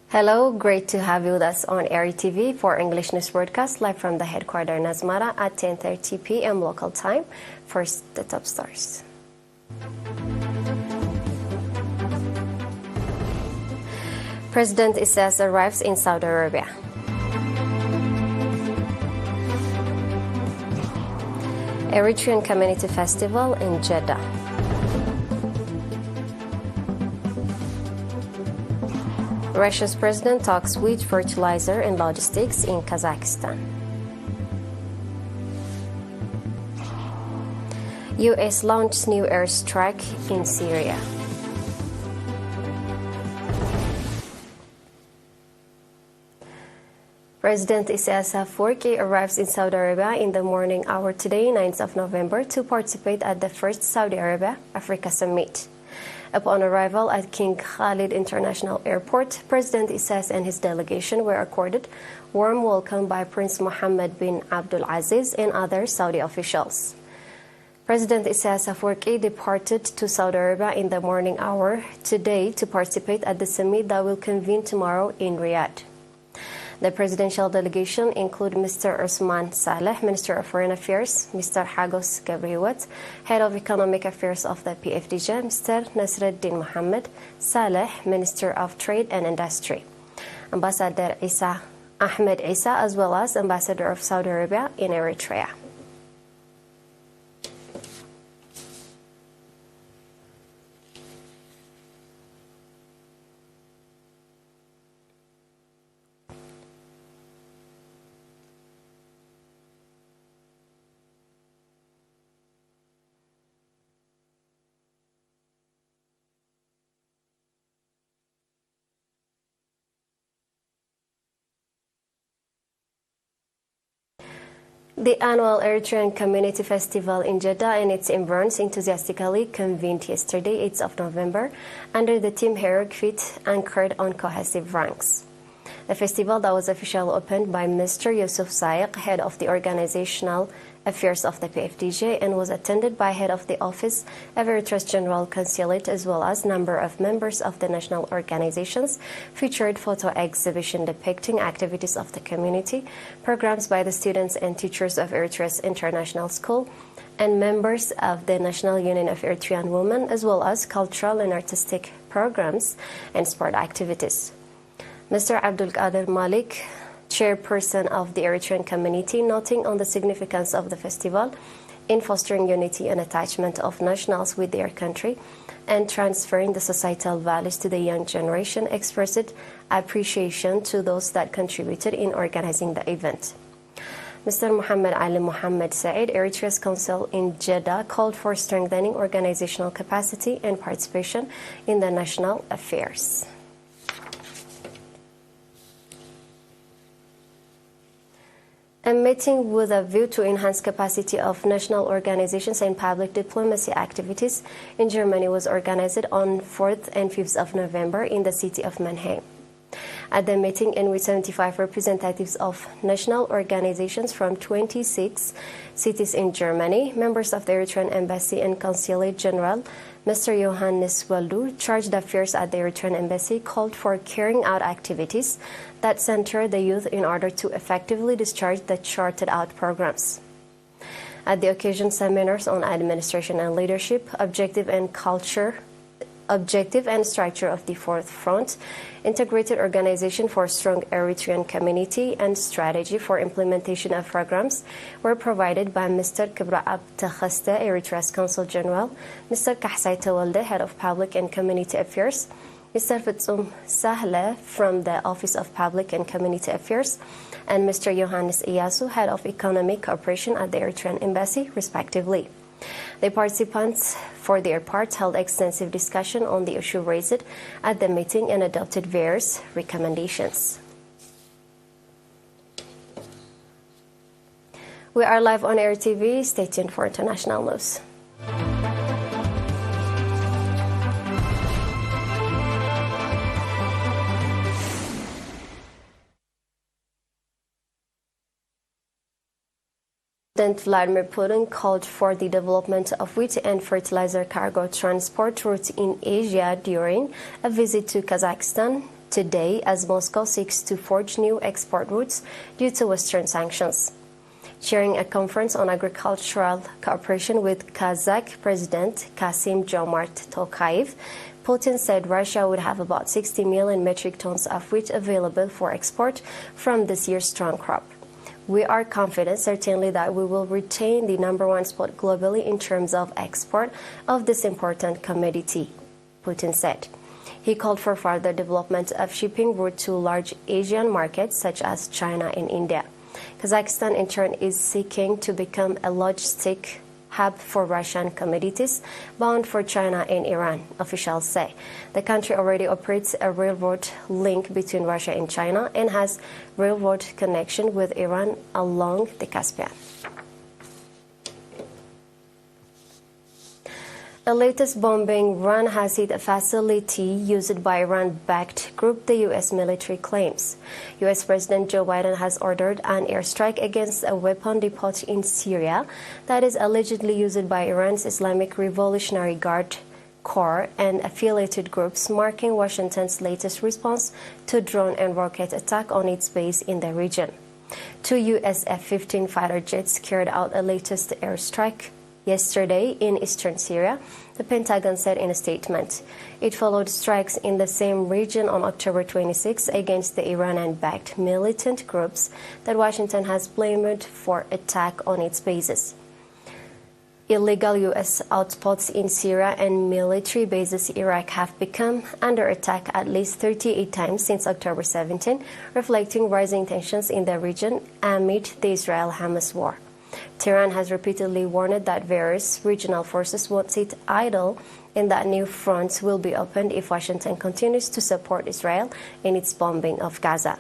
Hello, great to have you with us on ERi-TV for English News Broadcast live from the headquarters in Asmara at 10:30 p.m. local time. First, the top stars. President Isaias arrives in Saudi Arabia. Eritrean Community Festival in Jeddah. Russia's president talks wheat fertilizer and logistics in Kazakhstan. U.S. launches new airstrike in Syria. President Isaias arrives in Saudi Arabia in the morning hour today, 9th of November, to participate at the first Saudi Arabia-Africa Summit. Upon arrival at King Khalid International Airport, President Isaias and his delegation were accorded warm welcome by Prince Mohammed bin Abdul Aziz and other Saudi officials. President Isaias departed to Saudi Arabia in the morning hour today to participate at the summit that will convene tomorrow in Riyadh. The presidential delegation include Mr. Usman Saleh, Minister of Foreign Affairs, Mr. Hagos Gabriwat, Head of Economic Affairs of the PFDJ, Mr. Nasreddin Mohammed Saleh, Minister of Trade and Industry, Ambassador Ahmed Isa, as well as Ambassador of Saudi Arabia in Eritrea. The annual Eritrean Community Festival in Jeddah and its environs enthusiastically convened yesterday, 8th of November, under the theme Heroic Feet Anchored on Cohesive Ranks. The festival that was officially opened by Mr. Yusuf Saiq, head of the Organizational Affairs of the PFDJ, and was attended by head of the Office of Eritrea's General Consulate, as well as number of members of the national organizations, featured photo exhibition depicting activities of the community, programs by the students and teachers of Eritrea's International School, and members of the National Union of Eritrean Women, as well as cultural and artistic programs and sport activities. Mr. Abdul Qadir Malik, chairperson of the Eritrean community, noting on the significance of the festival in fostering unity and attachment of nationals with their country and transferring the societal values to the young generation, expressed appreciation to those that contributed in organizing the event. Mr. Muhammad Ali Muhammad Said, Eritrea's consul in Jeddah, called for strengthening organizational capacity and participation in the national affairs. A meeting with a view to enhance capacity of national organizations and public diplomacy activities in Germany was organized on 4th and 5th of November in the city of Mannheim. At the meeting, in which 75 representatives of national organizations from 26 cities in Germany, members of the Eritrean Embassy and Consulate General, Mr. Johannes Waldu, charged affairs at the Eritrean Embassy, called for carrying out activities that center the youth in order to effectively discharge the charted out programs. At the occasion, seminars on administration and leadership, objective and structure of the Fourth Front, integrated organization for strong Eritrean community, and strategy for implementation of programs were provided by Mr. Kibra Abtakhasta, Eritrea's Consul General, Mr. Kahsai Tawalde, Head of Public and Community Affairs, Mr. Fitsum Sahle from the Office of Public and Community Affairs, and Mr. Johannes Iyasu, Head of Economic Cooperation at the Eritrean Embassy, respectively. The participants, for their part, held extensive discussion on the issue raised at the meeting and adopted various recommendations. We are live on ERi-TV. Stay tuned for international news. President Vladimir Putin called for the development of wheat and fertilizer cargo transport routes in Asia during a visit to Kazakhstan, today as Moscow seeks to forge new export routes due to Western sanctions. Chairing a conference on agricultural cooperation with Kazakh President Kassym-Jomart Tokayev, Putin said Russia would have about 60 million metric tons of wheat available for export from this year's strong crop. We are confident, certainly, that we will retain the #1 spot globally in terms of export of this important commodity, Putin said. He called for further development of shipping route to large Asian markets such as China and India. Kazakhstan, in turn, is seeking to become a logistic hub for Russian commodities bound for China and Iran, officials say. The country already operates a railroad link between Russia and China and has railroad connection with Iran along the Caspian. The latest bombing run has hit a facility used by Iran-backed group, the U.S. military claims. U.S. President Joe Biden has ordered an airstrike against a weapon depot in Syria that is allegedly used by Iran's Islamic Revolutionary Guard Corps and affiliated groups, marking Washington's latest response to drone and rocket attack on its base in the region. 2 U.S. F-15 fighter jets carried out a latest airstrike yesterday in eastern Syria, the Pentagon said in a statement. It followed strikes in the same region on October 26 against the Iranian-backed militant groups that Washington has blamed for attack on its bases. Illegal U.S. outposts in Syria and military bases in Iraq have become under attack at least 38 times since October 17, reflecting rising tensions in the region amid the Israel-Hamas war. Tehran has repeatedly warned that various regional forces won't sit idle and that new fronts will be opened if Washington continues to support Israel in its bombing of Gaza.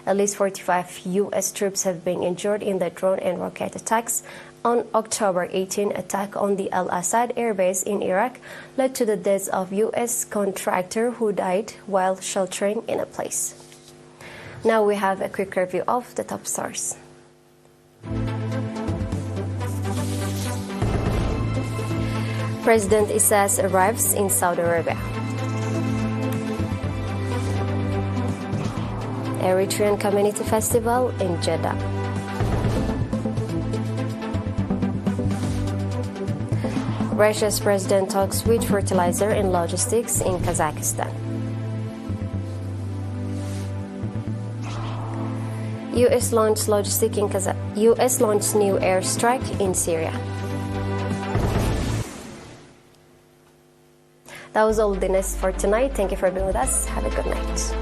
At least 45 U.S. troops have been injured in the drone and rocket attacks. On October 18, attack on the Al-Assad airbase in Iraq led to the deaths of U.S. contractor who died while sheltering in a place. Now we have a quick review of the top stories. President Isaias arrives in Saudi Arabia. Eritrean Community Festival in Jeddah. Russia's president talks wheat fertilizer and logistics in Kazakhstan. U.S. launched U.S. launched new airstrike in Syria. That was all the news for tonight. Thank you for being with us. Have a good night.